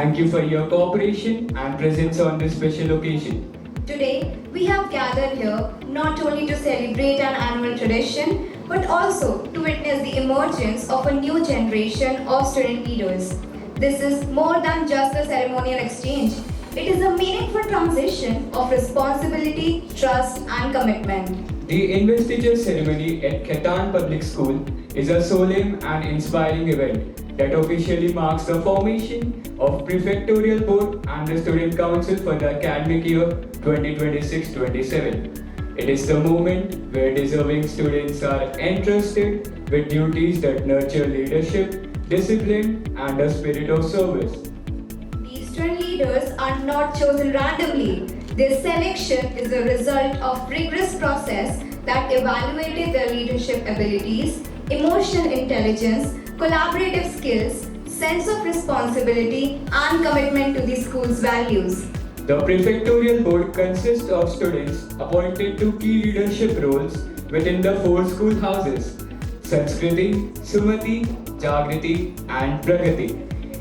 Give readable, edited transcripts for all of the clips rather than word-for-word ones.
thank you for your cooperation and presence on this special occasion. Today, we have gathered here not only to celebrate an annual tradition, but also to witness the emergence of a new generation of student leaders. This is more than just a ceremonial exchange. It is a meaningful transition of responsibility, trust, and commitment. The Investiture Ceremony at Khaitan Public School is a solemn and inspiring event that officially marks the formation of Prefectorial Board and the Student Council for the academic year 2026-27. It is the moment where deserving students are entrusted with duties that nurture leadership, discipline, and a spirit of service. These student leaders are not chosen randomly. Their selection is a result of rigorous process that evaluated their leadership abilities, emotional intelligence, collaborative skills, sense of responsibility, and commitment to the school's values. The Prefectorial Board consists of students appointed to key leadership roles within the four school houses: Sanskriti, Sumati, Jagriti, and Pragati.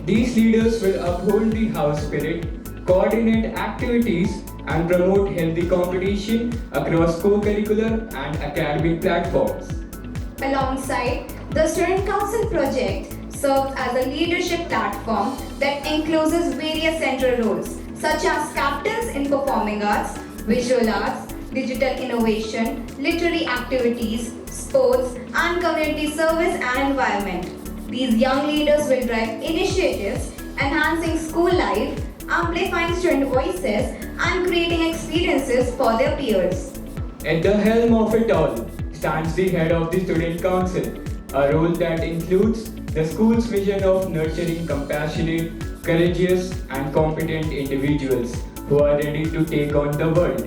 These leaders will uphold the house spirit, coordinate activities, and promote healthy competition across co-curricular and academic platforms. Alongside, the Student Council project serves as a leadership platform that encloses various central roles such as captains in performing arts, visual arts, digital innovation, literary activities, sports, and community service and environment. These young leaders will drive initiatives enhancing school life, amplifying student voices, and creating experiences for their peers. At the helm of it all stands the head of the Student Council, a role that includes the school's vision of nurturing compassionate, courageous, and competent individuals who are ready to take on the world.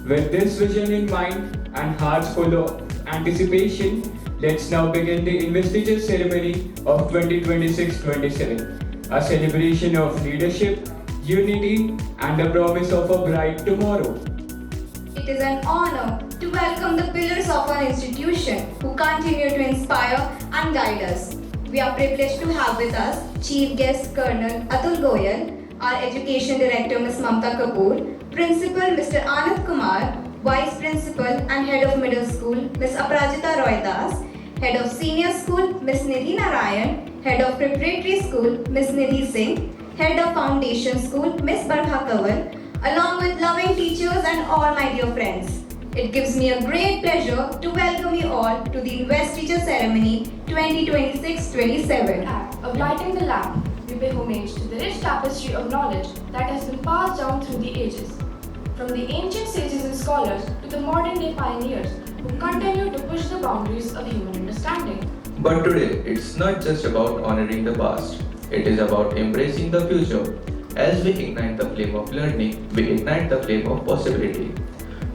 With this vision in mind and hearts full of anticipation, let's now begin the Investiture Ceremony of 2026-27, a celebration of leadership, unity, and the promise of a bright tomorrow. It is an honor to welcome the pillars of our institution who continue to inspire and guide us. We are privileged to have with us Chief Guest Colonel Atul Goel, our Education Director Ms. Mamta Kapoor, Principal Mr. Anand Kumar, Vice Principal and Head of Middle School Ms. Aparajita Roydas, Head of Senior School Ms. Nidhi Narayan, Head of Preparatory School Ms. Nidhi Singh, Head of Foundation School Ms. Barkha Kawal, along with loving teachers and all my dear friends. It gives me a great pleasure to welcome you all to the Investiture Ceremony 2026-27. Of lighting the lamp, we pay homage to the rich tapestry of knowledge that has been passed down through the ages. From the ancient sages and scholars to the modern day pioneers who continue to push the boundaries of human understanding. But today, it's not just about honoring the past, it is about embracing the future. As we ignite the flame of learning, we ignite the flame of possibility.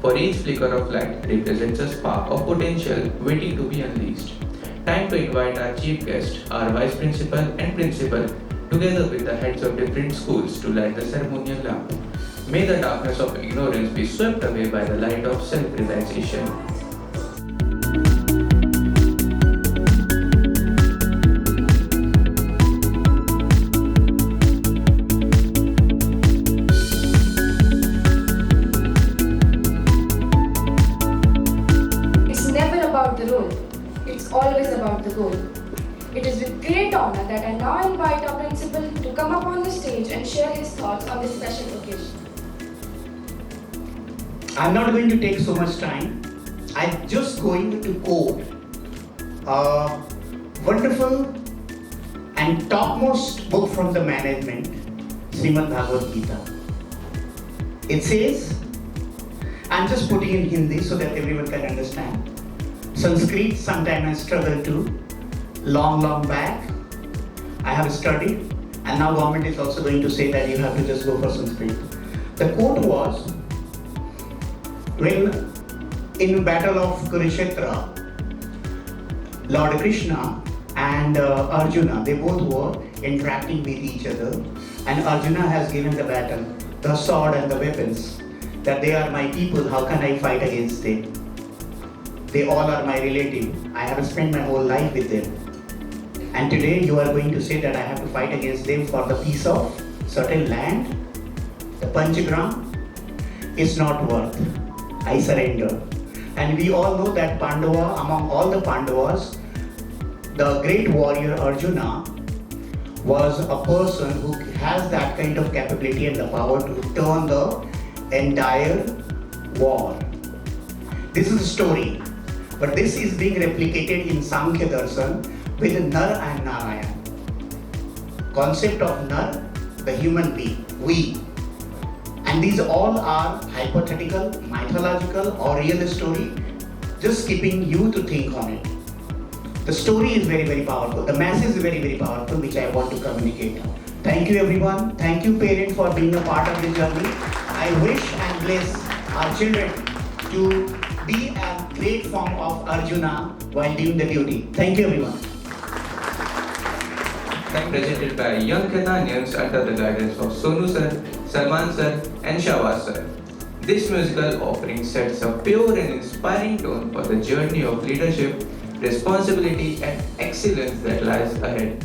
For each flicker of light represents a spark of potential waiting to be unleashed. Time to invite our chief guest, our vice principal and principal, together with the heads of different schools to light the ceremonial lamp. May the darkness of ignorance be swept away by the light of self-realization. It's always about the goal. It is with great honor that I now invite our principal to come up on the stage and share his thoughts on this special occasion. I'm not going to take so much time. I'm just going to quote a wonderful and topmost book from the management, Bhagavad Gita. It says, I'm just putting in Hindi so that everyone can understand. Sanskrit, sometime I struggled to. Long back, I have studied, and now government is also going to say that you have to just go for Sanskrit. The quote was, when in battle of Kurukshetra, Lord Krishna and Arjuna, they both were interacting with each other, and Arjuna has given the battle, the sword and the weapons, that they are my people, how can I fight against them? They all are my relative. I have spent my whole life with them. And today you are going to say that I have to fight against them for the peace of certain land, the Panchagram, is not worth. I surrender. And we all know that Pandava, among all the Pandavas, the great warrior Arjuna was a person who has that kind of capability and the power to turn the entire war. This is a story, but this is being replicated in Sankhya Darshan with Nar and Narayan. Concept of Nar, the human being, we. And these all are hypothetical, mythological or real story, just keeping you to think on it. The story is very, very powerful. The message is very, very powerful, which I want to communicate. Thank you everyone. Thank you parents for being a part of this journey. I wish and bless our children to be a great form of Arjuna while doing the duty. Thank you everyone. Presented by young Khaitanians under the guidance of Sonu sir, Salman sir and Shahbaz sir. This musical offering sets a pure and inspiring tone for the journey of leadership, responsibility and excellence that lies ahead.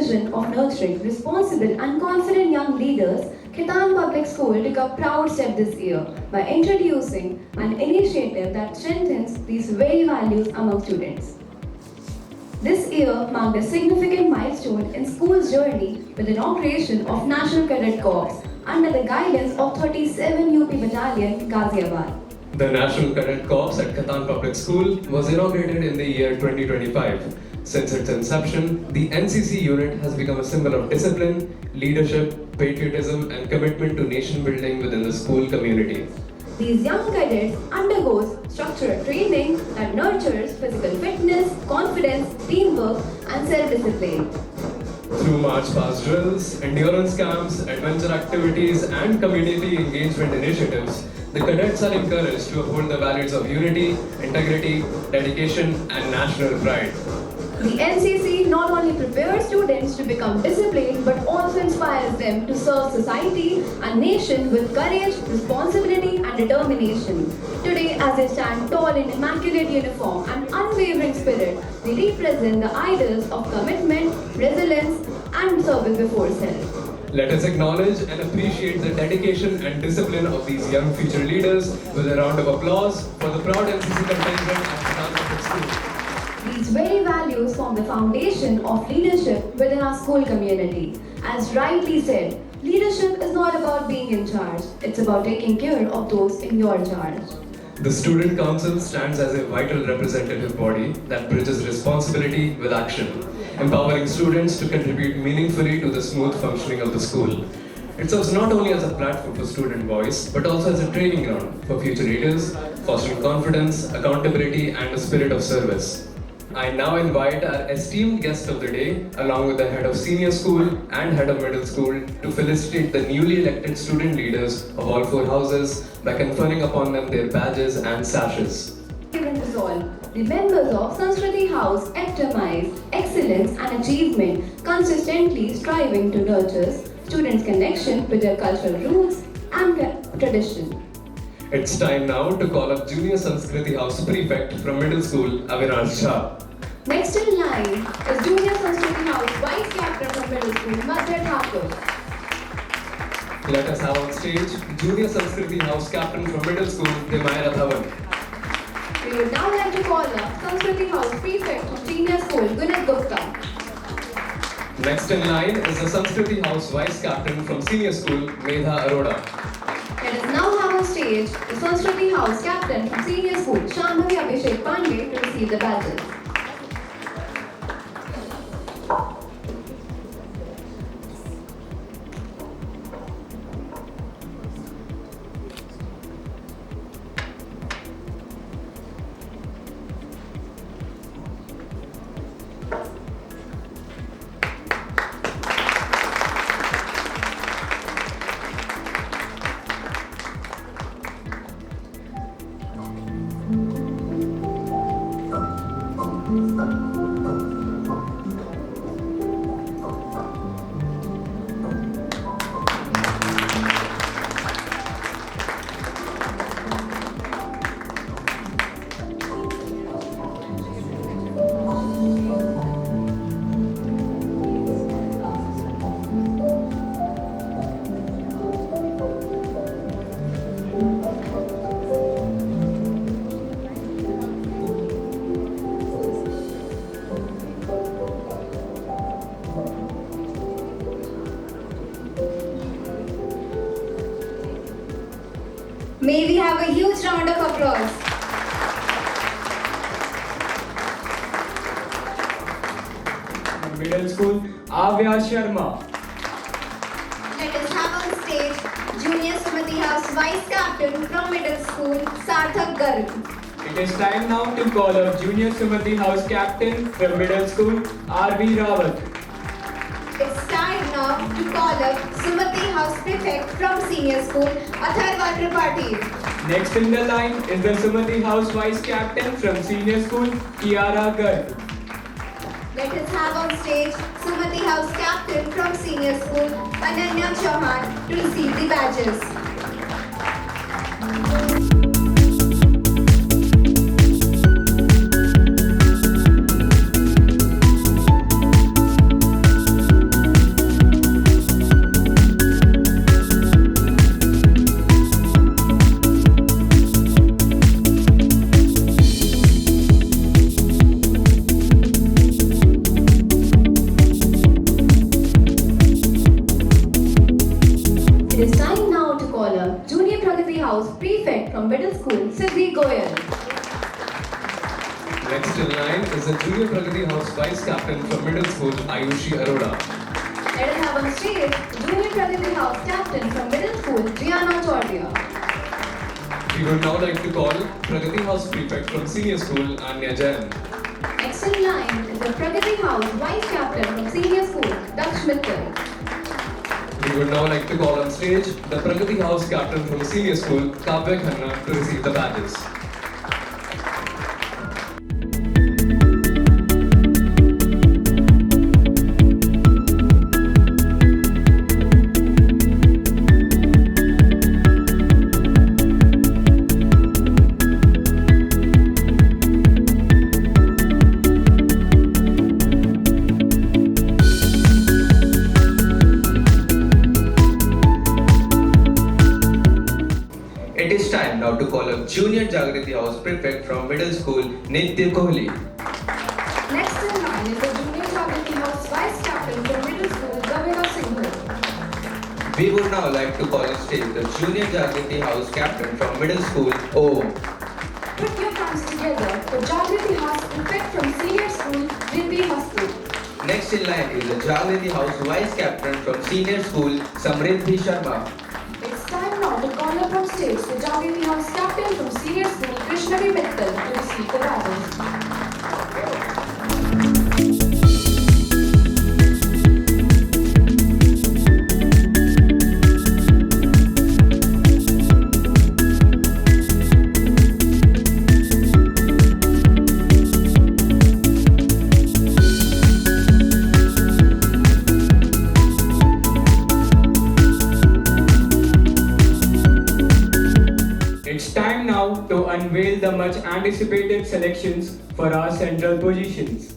vision of nurturing responsible and confident young leaders, Khaitan Public School took a proud step this year by introducing an initiative that strengthens these very values among students. This year marked a significant milestone in school's journey with the inauguration of National Cadet Corps under the guidance of 37 UP Battalion Ghaziabad. The National Cadet Corps at Khaitan Public School was inaugurated in the year 2025. Since its inception, the NCC unit has become a symbol of discipline, leadership, patriotism, and commitment to nation building within the school community. These young cadets undergoes structured training that nurtures physical fitness, confidence, teamwork, and self-discipline. Through march past drills, endurance camps, adventure activities, and community engagement initiatives, the cadets are encouraged to uphold the values of unity, integrity, dedication, and national pride. The NCC not only prepares students to become disciplined but also inspires them to serve society and nation with courage, responsibility, and determination. Today, as they stand tall in immaculate uniform and unwavering spirit, they represent the ideals of commitment, resilience, and service before self. Let us acknowledge and appreciate the dedication and discipline of these young future leaders with a round of applause for the proud NCC contingent at Khaitan Public School. These very values form the foundation of leadership within our school community. As rightly said, leadership is not about being in charge, it's about taking care of those in your charge. The Student Council stands as a vital representative body that bridges responsibility with action, empowering students to contribute meaningfully to the smooth functioning of the school. It serves not only as a platform for student voice, but also as a training ground for future leaders, fostering confidence, accountability, and a spirit of service. I now invite our esteemed guest of the day, along with the head of senior school and head of middle school, to felicitate the newly elected student leaders of all four houses by conferring upon them their badges and sashes. Given is all, the members of Sanskriti House epitomize excellence and achievement, consistently striving to nurture students' connection with their cultural roots and tradition. It's time now to call up Junior Sanskriti House Prefect from middle school, Avinash Jha. Next in line is Junior Sanskriti House Vice Captain from middle school, Madhya Thakur. Let us have on stage Junior Sanskriti House Captain from middle school, Himayat Dhawan. We would now like to call up Sanskriti House Prefect from senior school, Gunit Gupta. Next in line is the Sanskriti House Vice Captain from senior school, Medha Arora. Let us now have on stage the Sanskriti House Captain from senior school, Shambhavi Abhishek Pandey, to receive the badges. May we have a huge round of applause. Middle school, Avya Sharma. Let us have on stage Junior Sumati House Vice Captain from middle school, Sarthak Garg. It is time now to call up Junior Sumati House Captain from middle school, R.V. Rawat. It's time now to call up Sumati House Prefect from senior school, Atharva Tripathi. Next in the line is the Sumati House Vice Captain from senior school, Kiara Garg. Let us have on stage Sumati House Captain from senior school, Ananya Chauhan, to receive the badges. from middle school, Atul Goel. Next in line is the Junior Pragati House Vice Captain from middle school, Ayushi Arora. Let us have on stage Junior Pragati House Captain from middle school, Gianna Chordia. We would now like to call Pragati House Prefect from senior school, Anya Jain. Next in line is the Pragati House Vice Captain from senior school, Daksh Mittal. We would now like to call on stage the Pragati House Captain from senior school, Kavya Khanna, to receive the badges. It is time now to call up Junior Jagriti House Prefect from middle school, Nitya Kohli. Next in line is the Junior Jagriti House Vice Captain from middle school, Vividha Singh. We would now like to call on stage the Junior Jagriti House Captain from middle school, Om. Put your hands together for Jagriti House Prefect from senior school, Riddhi Hastu. Next in line is the Jagriti House Vice Captain from senior school, Samriddhi Sharma. It's time now to call up on stage the Jagriti House Captain from senior school, Krishnavi Mittal, to receive the badges. It's time now to unveil the much anticipated selections for our central positions.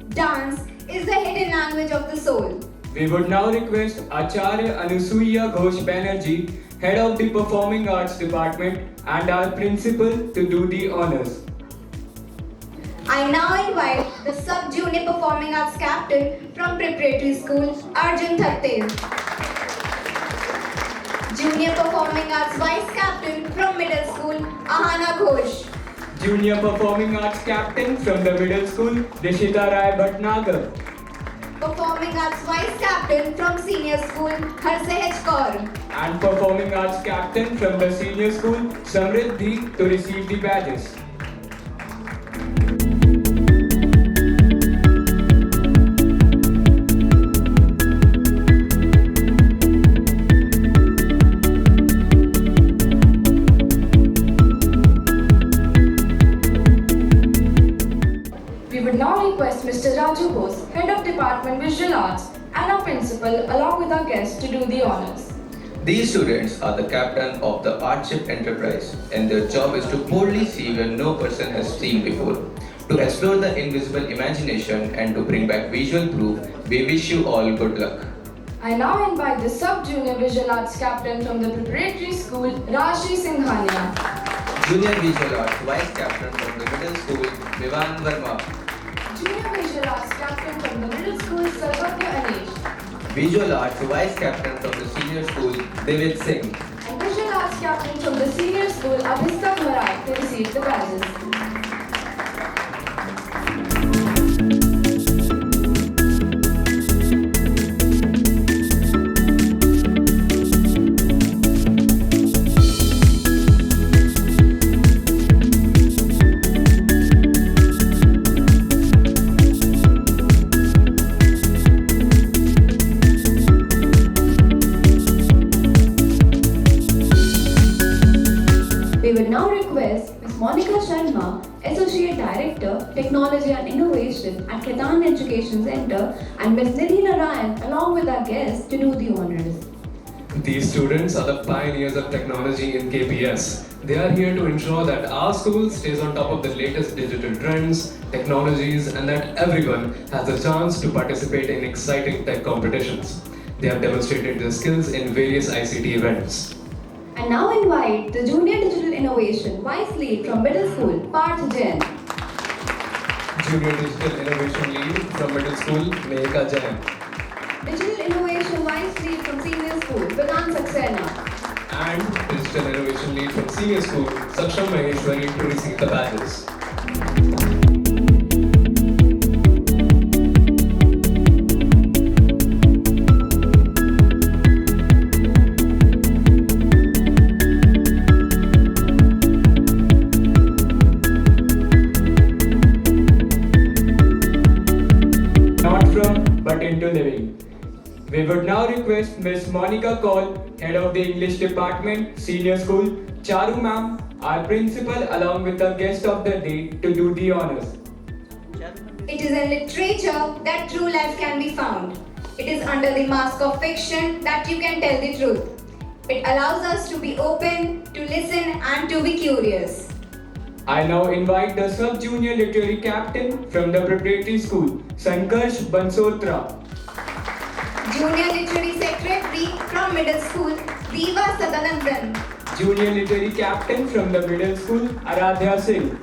Dance is the hidden language of the soul. We would now request Acharya Anusuya Ghosh Banerjee, Head of the Performing Arts Department and our Principal, to do the honors. I now invite the Sub-Junior Performing Arts Captain from Preparatory School, Arjun Thatte. Junior Performing Arts Vice Captain from Middle School, Ahana Ghosh. Junior Performing Arts Captain from the Middle School, Rishita Rai Bhatnagar. Performing Arts Vice Captain from Senior School, Harsehaj Kaur. And Performing Arts Captain from the Senior School, Samriddhi, to receive the badges. We would now request Mr. Raju Bose, Head of Department Visual Arts, and our Principal, along with our guests, to do the honors. These students are the captain of the Artship enterprise, and their job is to boldly see where no person has seen before. To explore the invisible imagination and to bring back visual proof, we wish you all good luck. I now invite the Sub-Junior Visual Arts Captain from the Preparatory School, Rashi Singhania. Junior Visual Arts Vice Captain from the middle school, Vivan Verma. Junior Visual Arts Captain from the Middle School, Sarvatya Anish. Visual Arts Vice Captain from the senior school, David Singh. And Visual Arts Captain from the Senior School, Abhistak Marai, to receive the badges. We would now request Ms. Monica Sharma, Associate Director, Technology and Innovation at Khaitan Education Center, and Ms. Nidhi Narayan, along with our guests, to do the honors. These students are the pioneers of technology in KPS. They are here to ensure that our school stays on top of the latest digital trends, technologies, and that everyone has a chance to participate in exciting tech competitions. They have demonstrated their skills in various ICT events. And now invite the Junior Digital Innovation Vice Lead from Middle School, Parth Jain. Junior Digital Innovation Lead from Middle School, Mehika Jain. Digital Innovation Vice Lead from Senior School, Vedant Saxena. and Digital Innovation Lead from Senior School, Saksham Maheshwari, to receive the badges. Not from, but into living. We would now request Ms. Monica Cole, Head of the English Department, Senior School, Charu Ma'am, our Principal, along with the guest of the day, to do the honors. It is in literature that true life can be found. It is under the mask of fiction that you can tell the truth. It allows us to be open, to listen, and to be curious. I now invite the Sub-Junior Literary Captain from the Preparatory School, Sankarsh Bansotra. Junior Literary Secretary from Middle School, Diva Sadanandan. Junior Literary Captain from the Middle School, Aradhya Singh.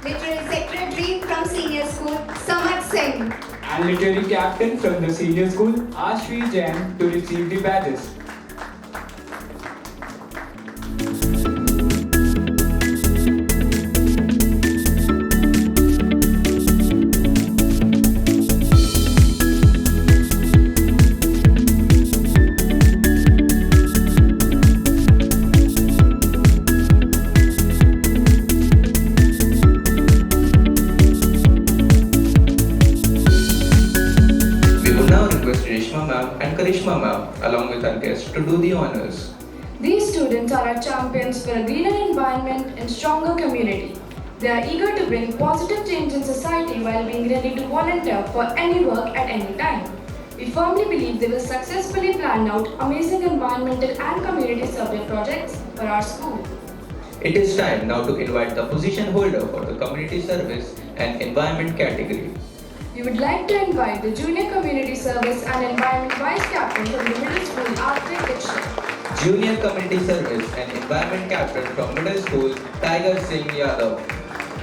Literary Secretary from Senior School, Samat Singh. And Literary Captain from the Senior School, Ashvi Jain, to receive the badges. Karishma ma'am, along with our guests, to do the honors. These students are our champions for a greener environment and stronger community. They are eager to bring positive change in society while being ready to volunteer for any work at any time. We firmly believe they will successfully plan out amazing environmental and community survey projects for our school. It is time now to invite the position holder for the community service and environment category. We would like to invite the Junior Community Service and Environment Vice Captain from the Middle School, Arthur Dixit. Junior Community Service and Environment Captain from Middle School, Tiger Singh Yadav.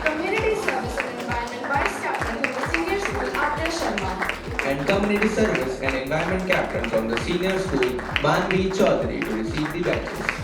Community Service and Environment Vice Captain from the Senior School, Arthur Sharma. And Community Service and Environment Captain from the Senior School, Manvi Chaudhary, to receive the badges.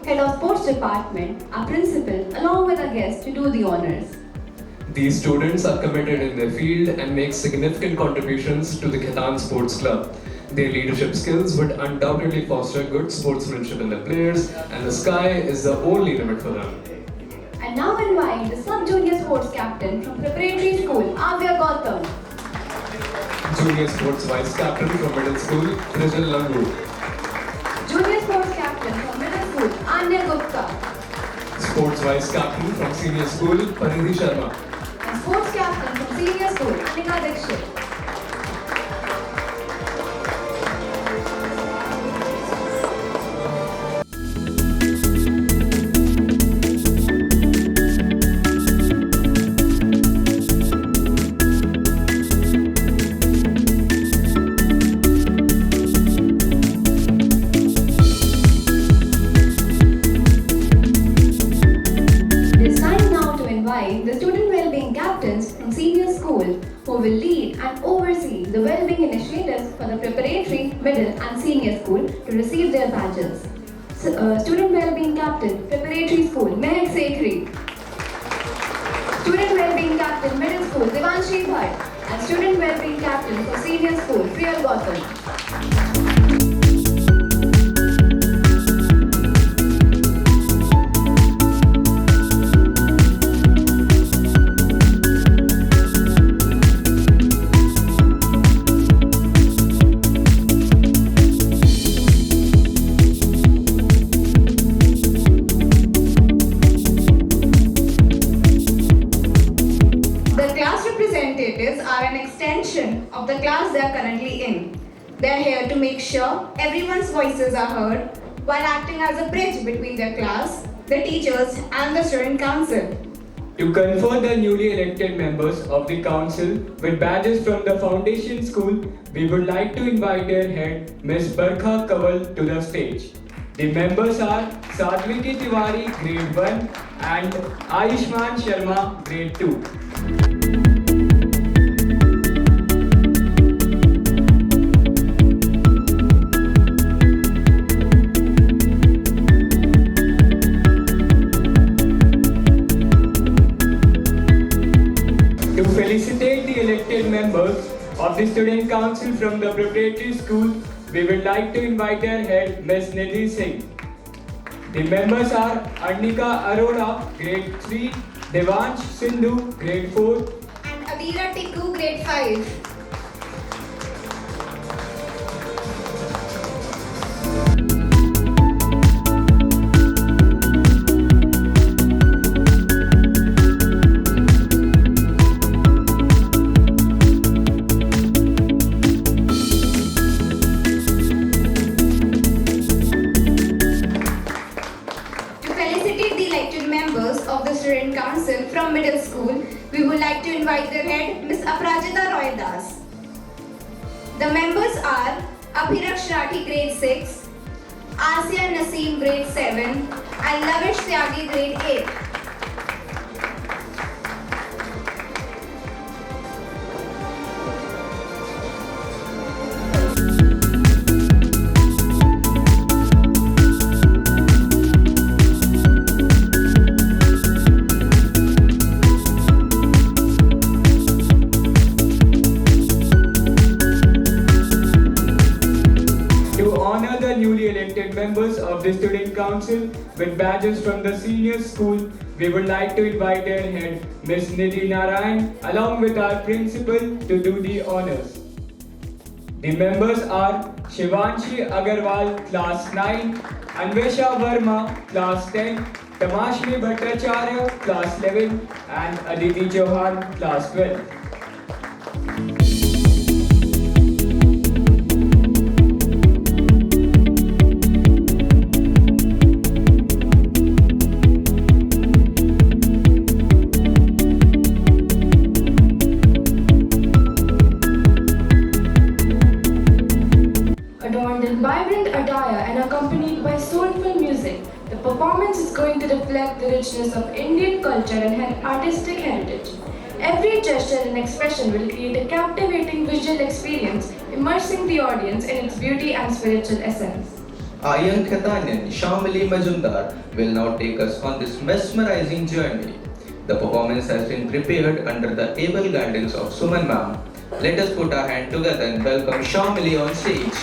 Head of Sports Department, our principal, along with our guests, to do the honors. These students are committed in their field and make significant contributions to the Khaitan Sports Club. Their leadership skills would undoubtedly foster good sportsmanship in the players, and the sky is the only limit for them. And now invite the Sub-Junior Sports Captain from Preparatory School, Avya Gautam. Junior Sports Vice Captain from Middle School, Trijal Langu. Junior Sports Captain from Middle School, Anya Gupta. Sports Vice Captain from Senior School, Paridhi Sharma. And Sports Captain from Senior School, Anika Dixit. The student well-being captains from senior school who will lead and oversee the well-being initiatives for the preparatory, middle and senior school to receive their badges. Student well-being captain, preparatory school, Mehak Sekhri. Student well-being captain, middle school, Devanshi Bhatt. And student well-being captain for senior school, Priyal Gautam. Of the class they are currently in. They are here to make sure everyone's voices are heard while acting as a bridge between their class, the teachers and the student council. To confer the newly elected members of the council with badges from the foundation school, we would like to invite their head, Ms. Barkha Kawal, to the stage. The members are Sadhviki Tiwari, grade 1, and Ayushman Sharma, grade 2. To felicitate the elected members of the student council from the preparatory school, we would like to invite their head, Ms. Nidhi Singh. The members are Arnika Arora, grade 3, Devansh Sindhu, grade 4, And Adira Tikku, grade 5. From middle school, we would like to invite their head, Ms. Aprajita Roy Das. The members are Abhiraksh Rathi, grade 6, Asya Naseem, grade 7, and Lavish Tyagi, grade 8. Members of the student council with badges from the senior school, we would like to invite their head, Ms. Nidhi Narayan, along with our principal to do the honors. The members are Shivanshi Agarwal, class 9, Anvesha Verma, class 10, Tamashmi Bhattacharya, class 11, and Aditi Chauhan, class 12. Vibrant attire and accompanied by soulful music, the performance is going to reflect the richness of Indian culture and artistic heritage. Every gesture and expression will create a captivating visual experience, immersing the audience in its beauty and spiritual essence. Our young Khaitanian Shamali Majumdar will now take us on this mesmerizing journey. The performance has been prepared under the able guidance of Suman ma'am. Let us put our hand together and welcome Shamali on stage.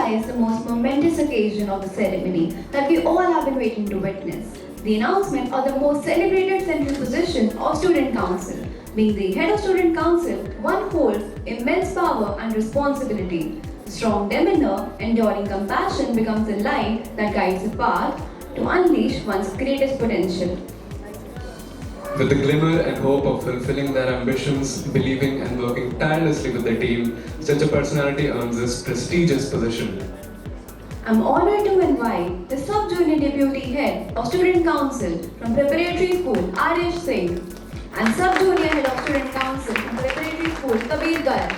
symbolize the most momentous occasion of the ceremony that we all have been waiting to witness, the announcement of the most celebrated central position of Student Council. Being the head of Student Council, one holds immense power and responsibility. Strong demeanor, enduring compassion becomes the light that guides the path to unleash one's greatest potential. With the glimmer and hope of fulfilling their ambitions, believing and working tirelessly with the team, such a personality earns this prestigious position. I'm honored to invite the Sub-Junior Deputy Head of Student Council from Preparatory School, Arish Singh, and Sub-Junior Head of Student Council from Preparatory School, Kabir Gayan.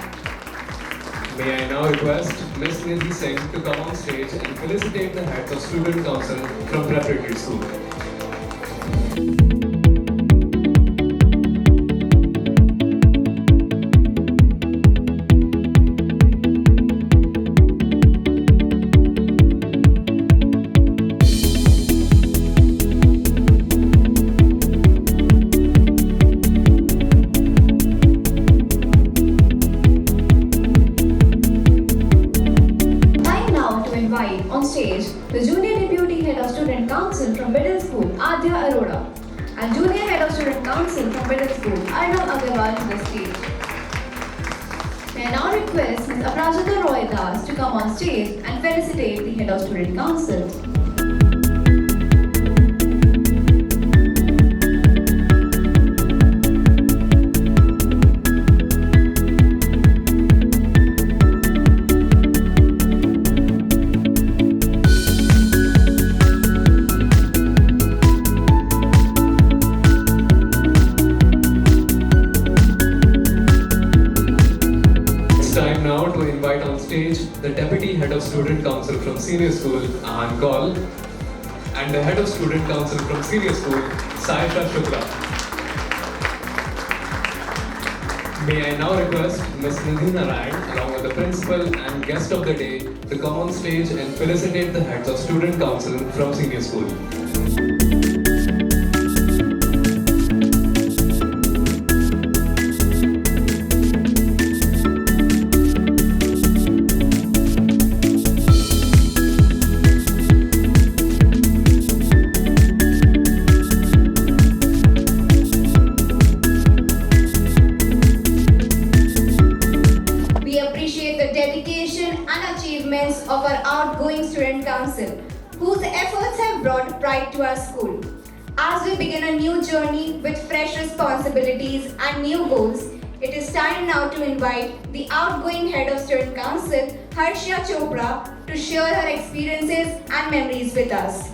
May I now request Ms. Nidhi Singh to come on stage and felicitate the heads of Student Council from Preparatory School. On stage, the Junior Deputy Head of Student Council from Middle School, Adya Arora, and Junior Head of Student Council from Middle School, Arnav Agarwal to the stage. May I now request Ms. Aprajita Roy Das to come on stage and felicitate the Head of Student Council. The Deputy Head of Student Council from Senior School, Anand Kumar, and the Head of Student Council from Senior School, Saesha Shukla. May I now request Ms. Nidhi Narayan, along with the Principal and Guest of the Day, to come on stage and felicitate the Heads of Student Council from Senior School. Of our outgoing student council, whose efforts have brought pride to our school. As we begin a new journey with fresh responsibilities and new goals, it is time now to invite the outgoing head of student council, Harshia Chopra, to share her experiences and memories with us.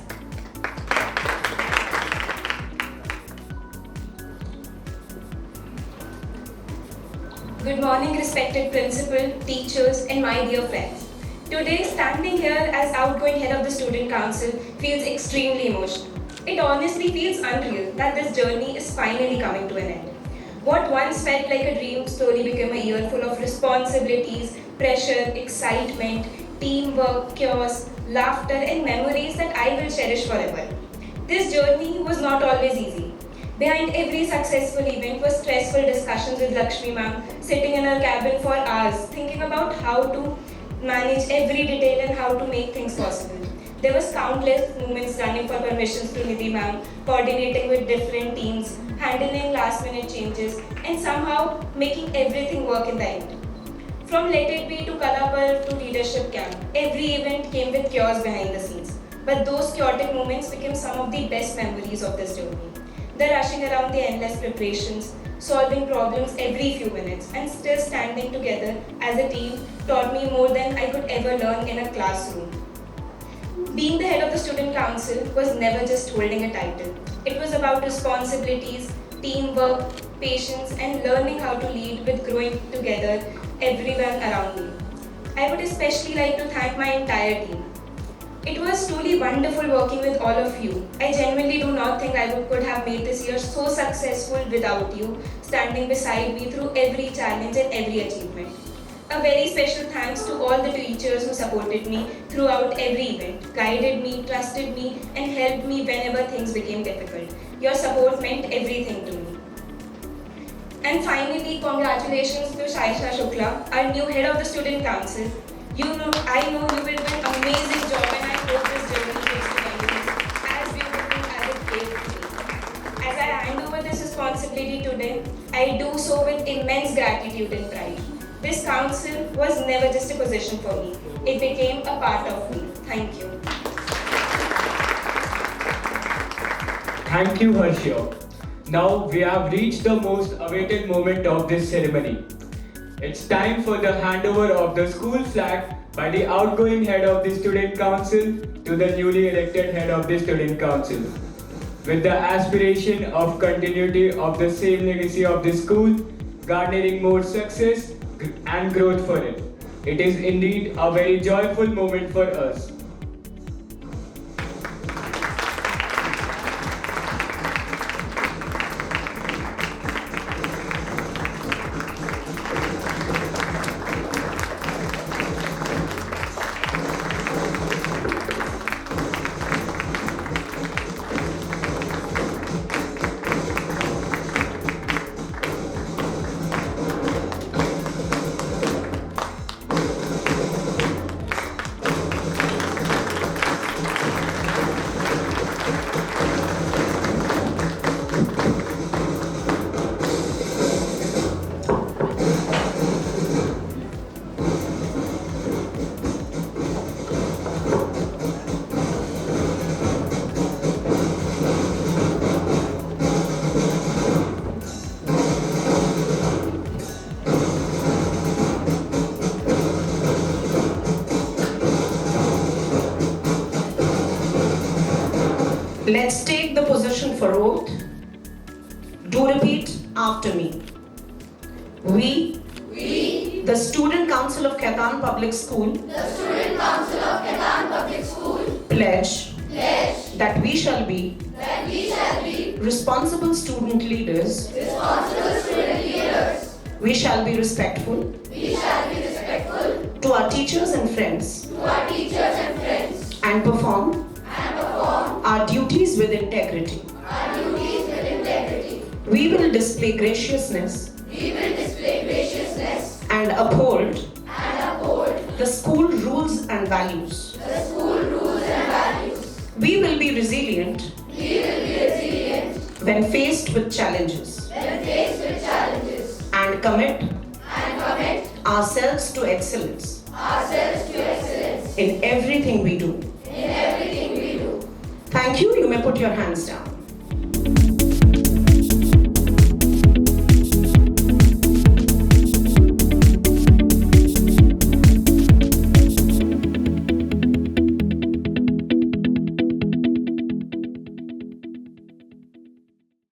Good morning, respected principal, teachers, and my dear friends. Today, standing here as outgoing head of the student council feels extremely emotional. It honestly feels unreal that this journey is finally coming to an end. What once felt like a dream slowly became a year full of responsibilities, pressure, excitement, teamwork, chaos, laughter, and memories that I will cherish forever. This journey was not always easy. Behind every successful event were stressful discussions with Lakshmi ma'am, sitting in her cabin for hours, thinking about how to manage every detail and how to make things possible. There was countless moments running for permissions to Nidhi ma'am, coordinating with different teams, handling last minute changes, and somehow making everything work in the end. From Let It Be to Kalapal to leadership camp, every event came with chaos behind the scenes. But those chaotic moments became some of the best memories of this journey. The rushing around the endless preparations, solving problems every few minutes, and still standing together as a team taught me more than I could ever learn in a classroom. Being the head of the student council was never just holding a title. It was about responsibilities, teamwork, patience, and learning how to lead with growing together everyone around me. I would especially like to thank my entire team. It was truly wonderful working with all of you. I genuinely do not think I could have made this year so successful without you standing beside me through every challenge and every achievement. A very special thanks to all the teachers who supported me throughout every event, guided me, trusted me, and helped me whenever things became difficult. Your support meant everything to me. And finally, congratulations to Saesha Shukla, our new head of the student council. I know you will do an amazing job, and I hope this journey takes to continue as beautiful as it came to me. As I hand over this responsibility today, I do so with immense gratitude and pride. This council was never just a position for me. It became a part of me. Thank you. Thank you, Harshia. Now we have reached the most awaited moment of this ceremony. It's time for the handover of the school flag by the outgoing head of the student council to the newly elected head of the student council. With the aspiration of continuity of the same legacy of the school, garnering more success and growth for it. It is indeed a very joyful moment for us. Let's take the position for oath. Do repeat after me. We, the Student Council of Khaitan Public School, pledge that we shall be responsible student leaders. We shall be respectful to our teachers and friends, and perform our duties with integrity. We will display graciousness and uphold the school rules and values. We will be resilient when faced with challenges and commit ourselves to excellence in everything we do. Thank you. You may put your hands down.